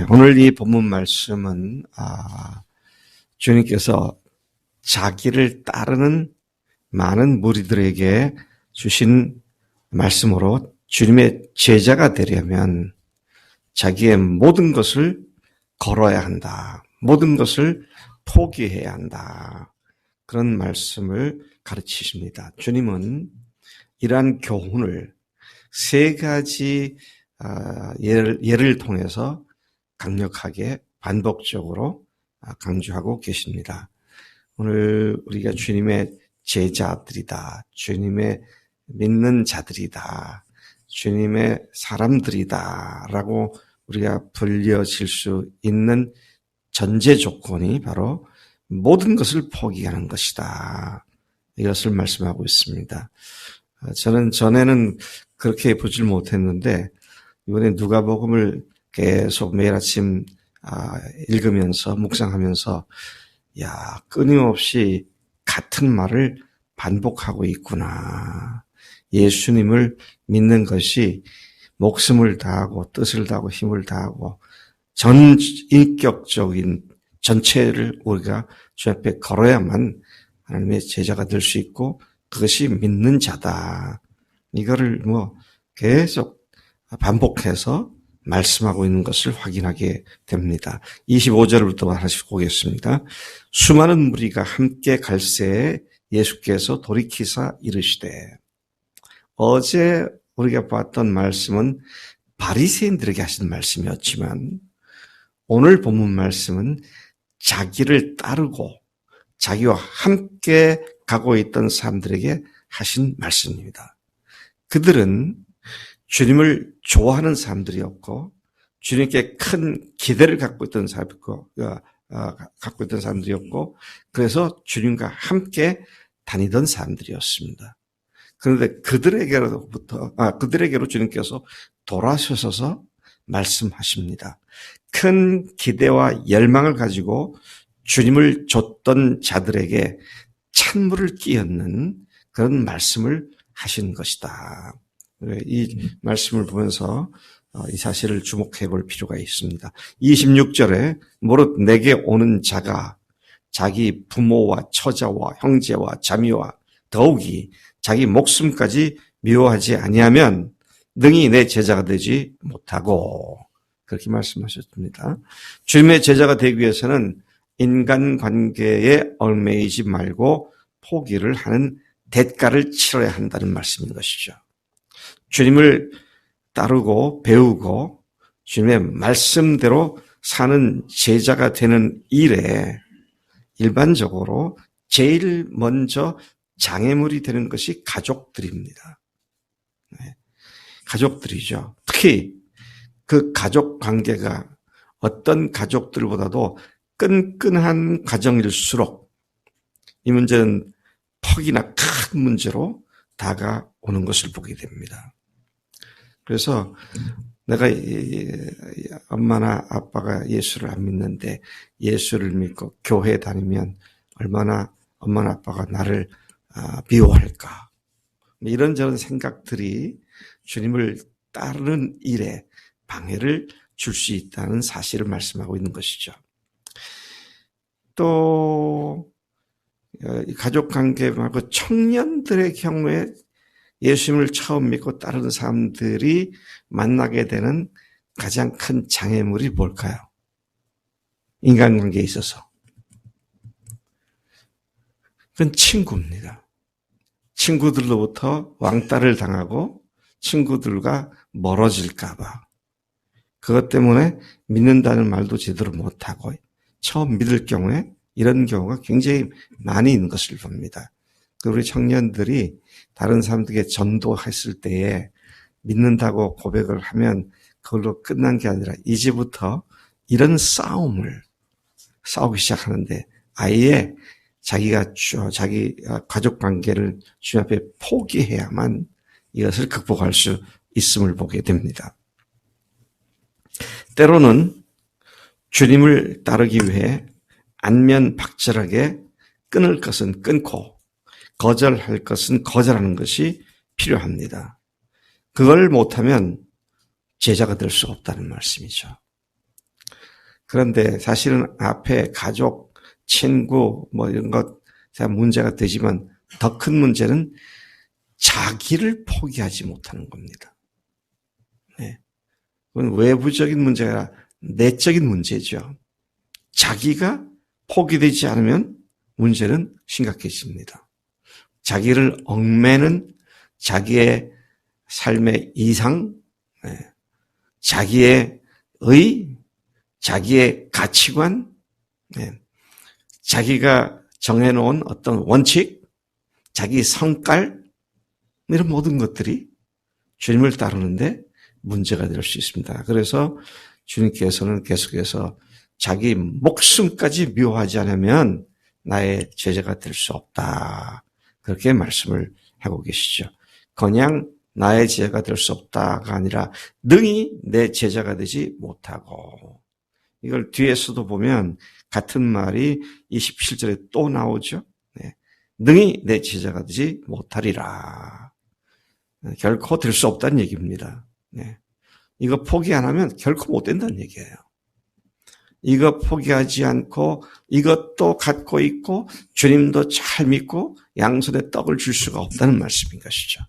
오늘 이 본문 말씀은 주님께서 자기를 따르는 많은 무리들에게 주신 말씀으로 주님의 제자가 되려면 자기의 모든 것을 걸어야 한다. 모든 것을 포기해야 한다. 그런 말씀을 가르치십니다. 주님은 이러한 교훈을 세 가지 예를 통해서 강력하게 반복적으로 강조하고 계십니다. 오늘 우리가 주님의 제자들이다. 주님의 믿는 자들이다. 주님의 사람들이다. 라고 우리가 불려질 수 있는 전제 조건이 바로 모든 것을 포기하는 것이다. 이것을 말씀하고 있습니다. 저는 전에는 그렇게 보질 못했는데 이번에 누가복음을 계속 매일 아침 읽으면서 묵상하면서 끊임없이 같은 말을 반복하고 있구나. 예수님을 믿는 것이 목숨을 다하고 뜻을 다하고 힘을 다하고 전인격적인 전체를 우리가 주 앞에 걸어야만 하나님의 제자가 될 수 있고 그것이 믿는 자다. 이거를 계속 반복해서 말씀하고 있는 것을 확인하게 됩니다. 25절부터 하나씩 보겠습니다. 수많은 무리가 함께 갈새에 예수께서 돌이키사 이르시되. 어제 우리가 봤던 말씀은 바리새인들에게 하신 말씀이었지만 오늘 본문 말씀은 자기를 따르고 자기와 함께 가고 있던 사람들에게 하신 말씀입니다. 그들은 주님을 좋아하는 사람들이었고 주님께 큰 기대를 갖고 있던 사람들이었고 그래서 주님과 함께 다니던 사람들이었습니다. 그런데 그들에게로 주님께서 돌아서셔서 말씀하십니다. 큰 기대와 열망을 가지고 주님을 줬던 자들에게 찬물을 끼얹는 그런 말씀을 하신 것이다. 이 말씀을 보면서 이 사실을 주목해 볼 필요가 있습니다. 26절에 무릇 내게 오는 자가 자기 부모와 처자와 형제와 자매와 더욱이 자기 목숨까지 미워하지 아니하면 능히 내 제자가 되지 못하고 그렇게 말씀하셨습니다. 주님의 제자가 되기 위해서는 인간관계에 얽매이지 말고 포기를 하는 대가를 치러야 한다는 말씀인 것이죠. 주님을 따르고 배우고 주님의 말씀대로 사는 제자가 되는 일에 일반적으로 제일 먼저 장애물이 되는 것이 가족들입니다. 가족들이죠. 특히 그 가족 관계가 어떤 가족들보다도 끈끈한 가정일수록 이 문제는 퍽이나 큰 문제로 다가오는 것을 보게 됩니다. 그래서 내가 엄마나 아빠가 예수를 안 믿는데 예수를 믿고 교회에 다니면 얼마나 엄마나 아빠가 나를 미워할까. 이런저런 생각들이 주님을 따르는 일에 방해를 줄 수 있다는 사실을 말씀하고 있는 것이죠. 또 가족관계 말고 청년들의 경우에 예수님을 처음 믿고 따르는 사람들이 만나게 되는 가장 큰 장애물이 뭘까요? 인간관계에 있어서. 그건 친구입니다. 친구들로부터 왕따를 당하고 친구들과 멀어질까 봐. 그것 때문에 믿는다는 말도 제대로 못하고 처음 믿을 경우에 이런 경우가 굉장히 많이 있는 것을 봅니다. 우리 청년들이 다른 사람들에게 전도했을 때에 믿는다고 고백을 하면 그걸로 끝난 게 아니라 이제부터 이런 싸움을 싸우기 시작하는데 아예 자기가 자기 가족 관계를 주님 앞에 포기해야만 이것을 극복할 수 있음을 보게 됩니다. 때로는 주님을 따르기 위해 안면박절하게 끊을 것은 끊고 거절할 것은 거절하는 것이 필요합니다. 그걸 못하면 제자가 될 수 없다는 말씀이죠. 그런데 사실은 앞에 가족, 친구 뭐 이런 것 문제가 되지만 더 큰 문제는 자기를 포기하지 못하는 겁니다. 네. 그건 외부적인 문제가 아니라 내적인 문제죠. 자기가 포기되지 않으면 문제는 심각해집니다. 자기를 얽매는 자기의 삶의 이상, 자기의 자기의 가치관, 자기가 정해놓은 어떤 원칙, 자기 성깔, 이런 모든 것들이 주님을 따르는데 문제가 될 수 있습니다. 그래서 주님께서는 계속해서 자기 목숨까지 미워하지 않으면 나의 제자가 될 수 없다. 그렇게 말씀을 하고 계시죠. 그냥 나의 제자가 될 수 없다가 아니라 능히 내 제자가 되지 못하고, 이걸 뒤에서도 보면 같은 말이 27절에 또 나오죠. 능히 내 제자가 되지 못하리라. 결코 될 수 없다는 얘기입니다. 이거 포기 안 하면 결코 못 된다는 얘기예요. 이거 포기하지 않고 이것도 갖고 있고 주님도 잘 믿고 양손에 떡을 줄 수가 없다는 말씀인 것이죠.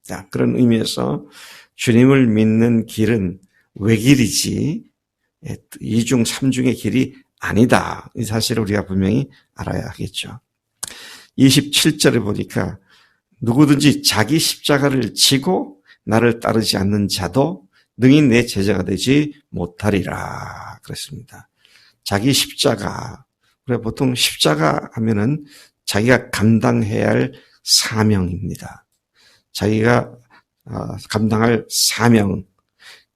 자, 그런 의미에서 주님을 믿는 길은 외길이지 이중 삼중의 길이 아니다. 이 사실을 우리가 분명히 알아야 하겠죠. 27절에 보니까 누구든지 자기 십자가를 지고 나를 따르지 않는 자도 능히 내 제자가 되지 못하리라 그랬습니다. 자기 십자가, 그래 보통 십자가 하면은 자기가 감당해야 할 사명입니다. 자기가 감당할 사명,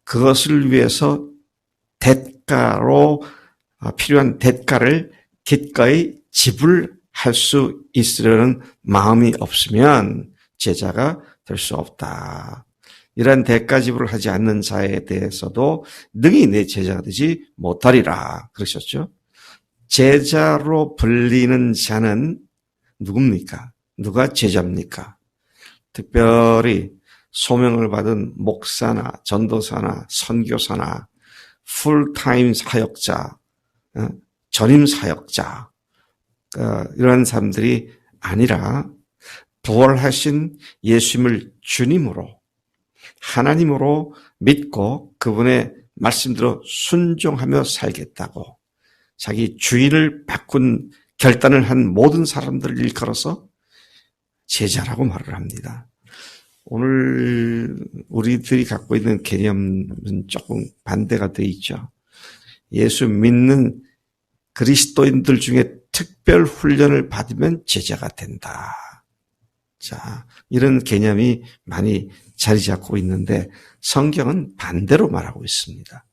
그것을 위해서 대가로 필요한 대가를 기꺼이 지불할 수 있으려는 마음이 없으면 제자가 될 수 없다. 이러한 대가 지불을 하지 않는 자에 대해서도 능히 내 제자가 되지 못하리라 그러셨죠. 제자로 불리는 자는 누굽니까? 누가 제자입니까? 특별히 소명을 받은 목사나 전도사나 선교사나 풀타임 사역자, 전임 사역자, 이런 사람들이 아니라 부활하신 예수님을 주님으로, 하나님으로 믿고 그분의 말씀대로 순종하며 살겠다고 자기 주인을 바꾼 결단을 한 모든 사람들을 일컬어서 제자라고 말을 합니다. 오늘 우리들이 갖고 있는 개념은 조금 반대가 되어 있죠. 예수 믿는 그리스도인들 중에 특별 훈련을 받으면 제자가 된다. 자, 이런 개념이 많이 자리 잡고 있는데 성경은 반대로 말하고 있습니다.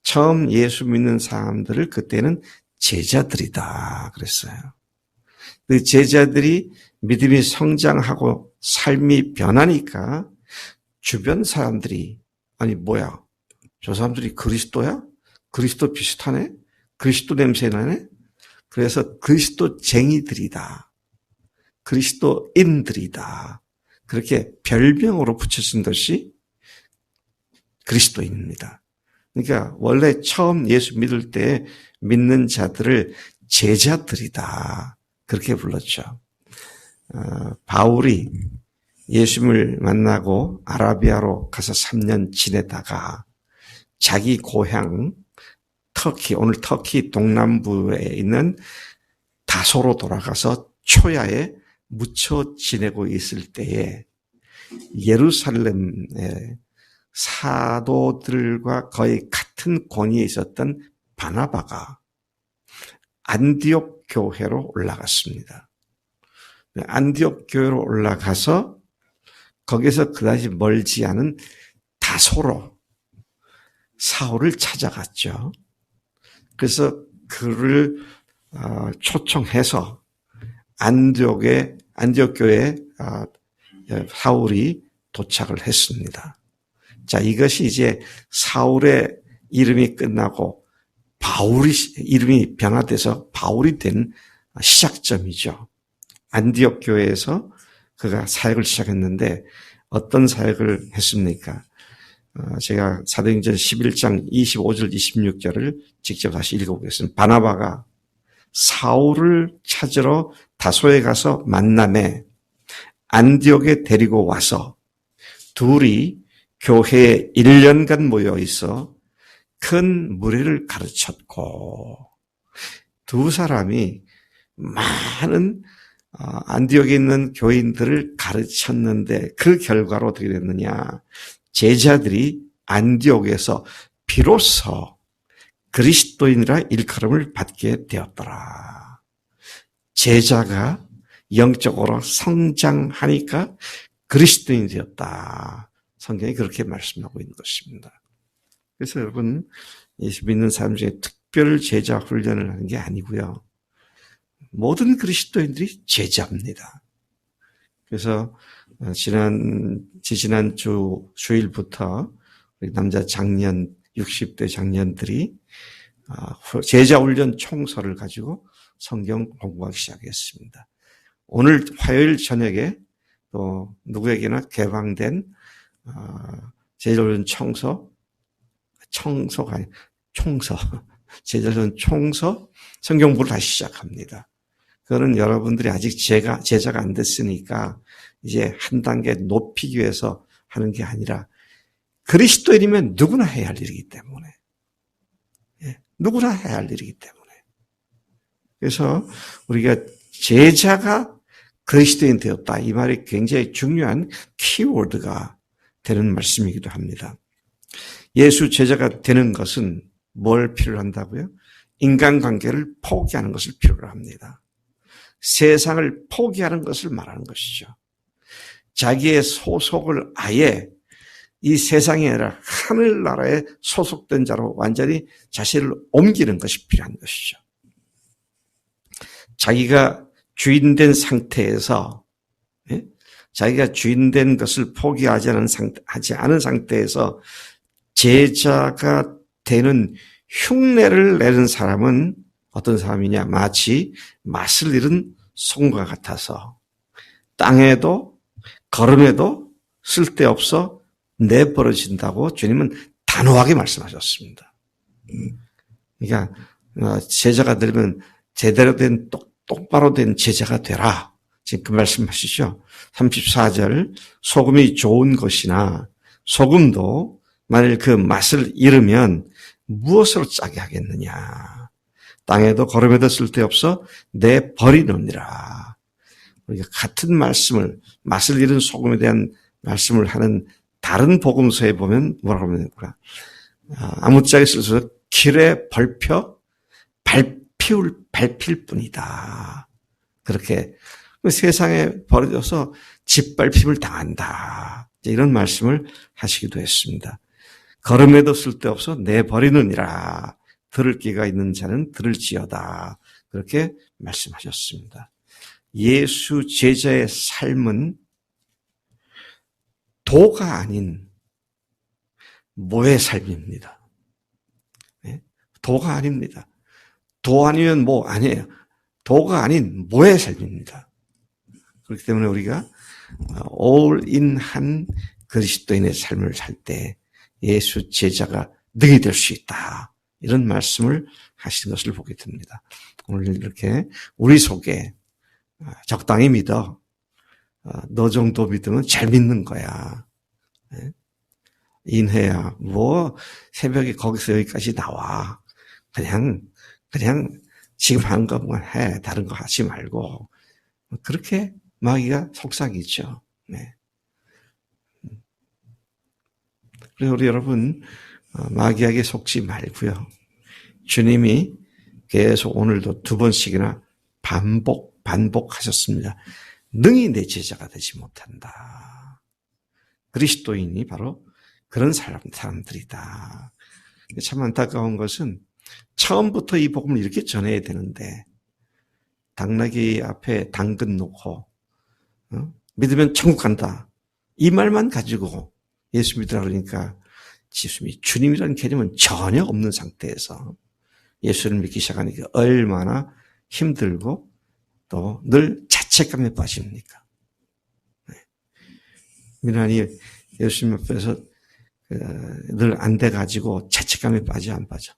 처음 예수 믿는 사람들을 그때는 제자들이다 그랬어요. 그 제자들이 믿음이 성장하고 삶이 변하니까 주변 사람들이 아니 뭐야? 저 사람들이 그리스도야? 그리스도 비슷하네? 그리스도 냄새 나네? 그래서 그리스도쟁이들이다. 그리스도인들이다. 그렇게 별명으로 붙여진 것이 그리스도인입니다. 그러니까 원래 처음 예수 믿을 때 믿는 자들을 제자들이다. 그렇게 불렀죠. 바울이 예수님을 만나고 아라비아로 가서 3년 지내다가 자기 고향 터키, 오늘 터키 동남부에 있는 다소로 돌아가서 초야에 묻혀 지내고 있을 때에 예루살렘의 사도들과 거의 같은 권위에 있었던 바나바가 안디옥 교회로 올라갔습니다. 안디옥 교회로 올라가서 거기서 그다지 멀지 않은 다소로 사울을 찾아갔죠. 그래서 그를 초청해서 안디옥 교회에 사울이 도착을 했습니다. 자, 이것이 이제 사울의 이름이 끝나고 이름이 변화돼서 바울이 된 시작점이죠. 안디옥 교회에서 그가 사역을 시작했는데 어떤 사역을 했습니까? 제가 사도행전 11장 25절 26절을 직접 다시 읽어보겠습니다. 바나바가 사울을 찾으러 다소에 가서 만남에 안디옥에 데리고 와서 둘이 교회에 1년간 모여 있어 큰 무리를 가르쳤고, 두 사람이 많은 안디옥에 있는 교인들을 가르쳤는데 그 결과로 어떻게 됐느냐. 제자들이 안디옥에서 비로소 그리스도인이라 일컬음을 받게 되었더라. 제자가 영적으로 성장하니까 그리스도인이 되었다. 성경이 그렇게 말씀하고 있는 것입니다. 그래서 여러분, 예수 믿는 사람 중에 특별 제자 훈련을 하는 게 아니고요. 모든 그리스도인들이 제자입니다. 그래서 지난 주일부터 우리 남자 장년, 60대 장년들이 제자 훈련 총서를 가지고 성경 공부하기 시작했습니다. 오늘 화요일 저녁에 또 누구에게나 개방된 제자 훈련 총서, 제자 훈련 총서 성경 공부를 다시 시작합니다. 그거는 여러분들이 아직 제자가 안 됐으니까 이제 한 단계 높이기 위해서 하는 게 아니라 그리스도인이면 누구나 해야 할 일이기 때문에. 누구나 해야 할 일이기 때문에. 그래서 우리가 제자가 그리스도인 되었다. 이 말이 굉장히 중요한 키워드가 되는 말씀이기도 합니다. 예수 제자가 되는 것은 뭘 필요로 한다고요? 인간관계를 포기하는 것을 필요로 합니다. 세상을 포기하는 것을 말하는 것이죠. 자기의 소속을 아예 이 세상이 아니라 하늘나라에 소속된 자로 완전히 자신을 옮기는 것이 필요한 것이죠. 자기가 주인된 상태에서, 자기가 주인된 것을 포기하지 않은 상태에서 제자가 되는 흉내를 내는 사람은 어떤 사람이냐? 마치 맛을 잃은 송과 같아서 땅에도 걸음에도 쓸데없어 내버려진다고 주님은 단호하게 말씀하셨습니다. 그러니까 제자가 되려면 제대로 된 똑바로 된 제자가 되라. 지금 그 말씀하시죠. 34절 소금이 좋은 것이나 소금도 만일 그 맛을 잃으면 무엇으로 짜게 하겠느냐. 땅에도 걸음에도 쓸데없어 내버리느니라. 우리가 같은 말씀을 맛을 잃은 소금에 대한 말씀을 하는 다른 복음서에 보면 뭐라고 하면 되나? 아무짝에 써서 길에 벌펴 밟힐 뿐이다. 그렇게 세상에 버려져서 짓밟힘을 당한다. 이런 말씀을 하시기도 했습니다. 걸음에도 쓸데없어 내버리느니라. 들을 귀가 있는 자는 들을지어다. 그렇게 말씀하셨습니다. 예수 제자의 삶은 도가 아닌 모의 삶입니다. 도가 아닙니다. 도 아니면 뭐 아니에요. 도가 아닌 모의 삶입니다. 그렇기 때문에 우리가 올인한 그리스도인의 삶을 살 때 예수 제자가 능히 될 수 있다. 이런 말씀을 하시는 것을 보게 됩니다. 오늘 이렇게 우리 속에 적당히 믿어. 너 정도 믿으면 잘 믿는 거야. 인해야 뭐 새벽에 거기서 여기까지 나와. 그냥 지금 하는 것만 해. 다른 거 하지 말고. 그렇게 마귀가 속삭이죠. 네. 그래서 우리 여러분 마귀에게 속지 말고요. 주님이 계속 오늘도 2번씩이나 반복하셨습니다. 능히 내 제자가 되지 못한다. 그리스도인이 바로 그런 사람들이다. 참 안타까운 것은 처음부터 이 복음을 이렇게 전해야 되는데 당나귀 앞에 당근 놓고 믿으면 천국 간다. 이 말만 가지고 예수 믿으라 그러니까 주님이라는 개념은 전혀 없는 상태에서 예수를 믿기 시작하니까 얼마나 힘들고 또 늘 자책감에 빠집니까? 민환이 예수님 앞에서 늘 안 돼가지고 죄책감에 빠져 안 빠져?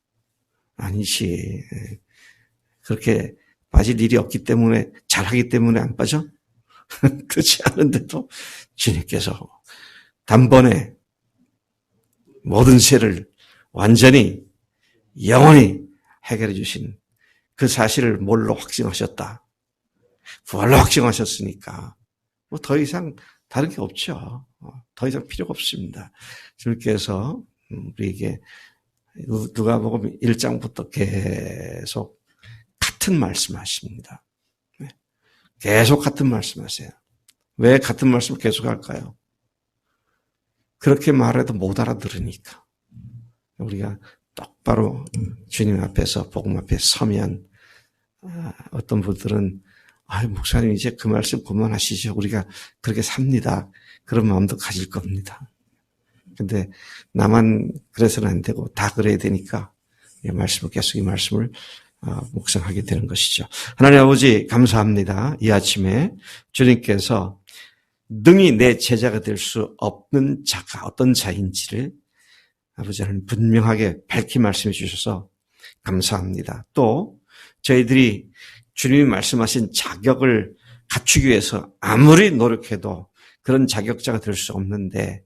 아니지. 그렇게 빠질 일이 없기 때문에 잘하기 때문에 안 빠져? 그렇지 않은데도 주님께서 단번에 모든 죄를 완전히 영원히 해결해 주신 그 사실을 뭘로 확증하셨다? 부활로 확증하셨으니까 뭐 더 이상 다른 게 없죠. 더 이상 필요가 없습니다. 주님께서 우리에게 누가복음 1장부터 계속 같은 말씀하십니다. 계속 같은 말씀하세요. 왜 같은 말씀을 계속할까요? 그렇게 말해도 못 알아들으니까. 우리가 똑바로 주님 앞에서 복음 앞에 서면 어떤 분들은 목사님 이제 그 말씀 그만하시죠. 우리가 그렇게 삽니다. 그런 마음도 가질 겁니다. 근데 나만 그래서는 안 되고 다 그래야 되니까 이 말씀을 계속 이 말씀을 묵상하게 되는 것이죠. 하나님 아버지 감사합니다. 이 아침에 주님께서 능히 내 제자가 될 수 없는 자가 어떤 자인지를 아버지 하나님 분명하게 밝히 말씀해 주셔서 감사합니다. 또 저희들이 주님이 말씀하신 자격을 갖추기 위해서 아무리 노력해도 그런 자격자가 될 수 없는데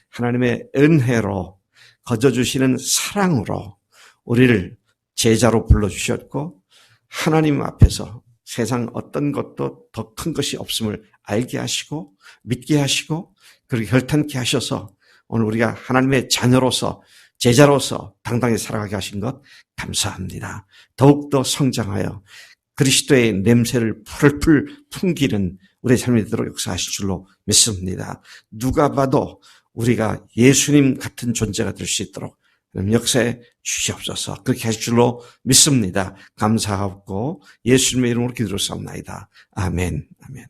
하나님의 은혜로 거저주시는 사랑으로 우리를 제자로 불러주셨고 하나님 앞에서 세상 어떤 것도 더 큰 것이 없음을 알게 하시고 믿게 하시고 그렇게 결단케 하셔서 오늘 우리가 하나님의 자녀로서 제자로서 당당히 살아가게 하신 것 감사합니다. 더욱더 성장하여 그리스도의 냄새를 풀풀 풍기는 우리의 삶이 되도록 역사하실 줄로 믿습니다. 누가 봐도 우리가 예수님 같은 존재가 될 수 있도록 역사해 주시옵소서. 그렇게 하실 줄로 믿습니다. 감사하고 예수님의 이름으로 기도를 쌉나이다. 아멘. 아멘.